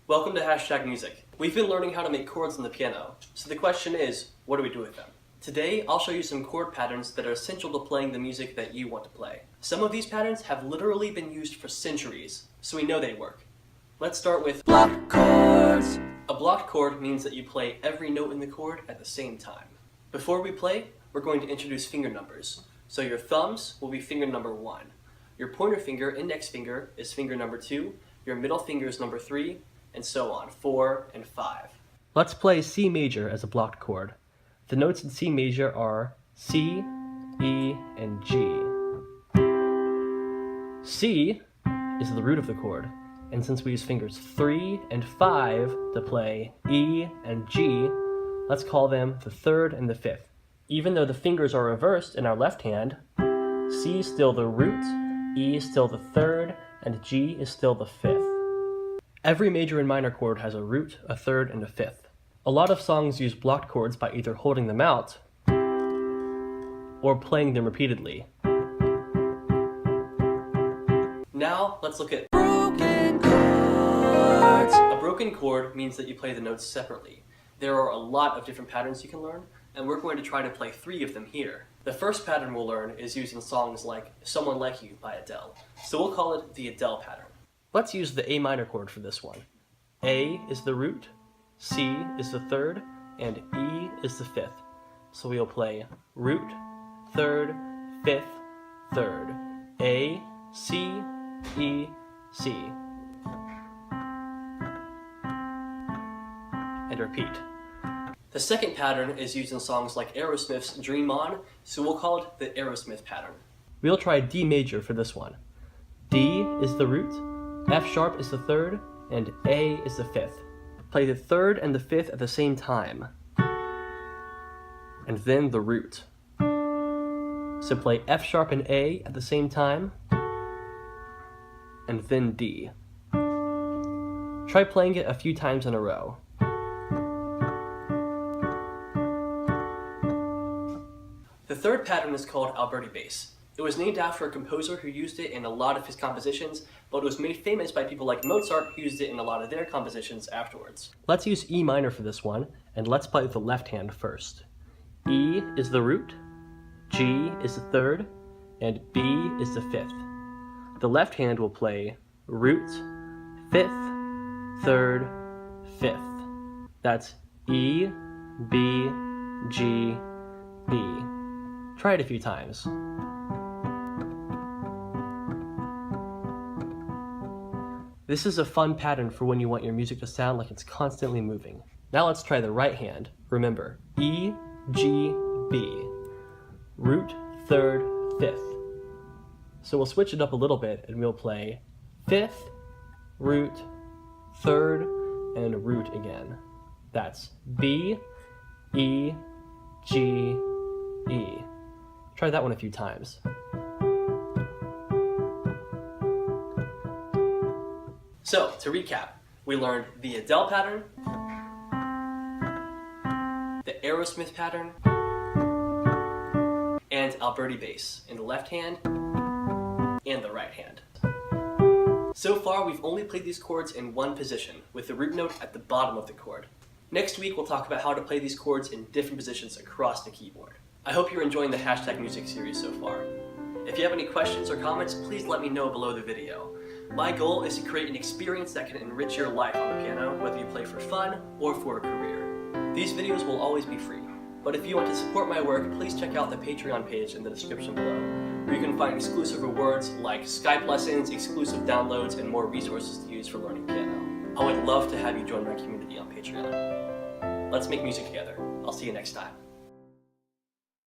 Welcome to Hashtag Music. We've been learning how to make chords on the piano, so the question is, what do we do with them? Today, I'll show you some chord patterns that are essential to playing the music that you want to play. Some of these patterns have literally been used for centuries, so we know they work. Let's start with blocked chords. A blocked chord means that you play every note in the chord at the same time. Before we play, we're going to introduce finger numbers. So your thumbs will be finger number 1. Your pointer finger, index finger, is finger number 2. Your middle finger is number 3, and so on, 4 and 5. Let's play C major as a blocked chord. The notes in C major are C, E, and G. C is the root of the chord, and since we use fingers 3 and 5 to play E and G, let's call them the 3rd and the 5th. Even though the fingers are reversed in our left hand, C is still the root, E is still the 3rd, and G is still the 5th. Every major and minor chord has a root, a 3rd, and a 5th. A lot of songs use blocked chords by either holding them out or playing them repeatedly. Now, let's look at broken chords. A broken chord means that you play the notes separately. There are a lot of different patterns you can learn, and we're going to try to play 3 of them here. The first pattern we'll learn is used in songs like Someone Like You by Adele, so we'll call it the Adele pattern. Let's use the A minor chord for this one. A is the root, C is the 3rd, and E is the 5th. So we'll play root, 3rd, 5th, 3rd. A, C, E, C. And repeat. The second pattern is used in songs like Aerosmith's Dream On, so we'll call it the Aerosmith pattern. We'll try D major for this one. D is the root, F sharp is the 3rd, and A is the 5th. Play the 3rd and the 5th at the same time, and then the root. So play F sharp and A at the same time, and then D. Try playing it a few times in a row. The third pattern is called Alberti bass. It was named after a composer who used it in a lot of his compositions, but it was made famous by people like Mozart who used it in a lot of their compositions afterwards. Let's use E minor for this one, and let's play with the left hand first. E is the root, G is the 3rd, and B is the 5th. The left hand will play root, 5th, 3rd, 5th. That's E, B, G, B. Try it a few times. This is a fun pattern for when you want your music to sound like it's constantly moving. Now let's try the right hand. Remember, E, G, B. Root, 3rd, 5th. So we'll switch it up a little bit and we'll play 5th, root, 3rd, and root again. That's B, E, G, E. Try that one a few times. So, to recap, we learned the Adele pattern, the Aerosmith pattern, and Alberti bass in the left hand and the right hand. So far, we've only played these chords in one position, with the root note at the bottom of the chord. Next week, we'll talk about how to play these chords in different positions across the keyboard. I hope you're enjoying the Hashtag Music series so far. If you have any questions or comments, please let me know below the video. My goal is to create an experience that can enrich your life on the piano, whether you play for fun or for a career. These videos will always be free, but if you want to support my work, please check out the Patreon page in the description below, where you can find exclusive rewards like Skype lessons, exclusive downloads, and more resources to use for learning piano. I would love to have you join my community on Patreon. Let's make music together. I'll see you next time.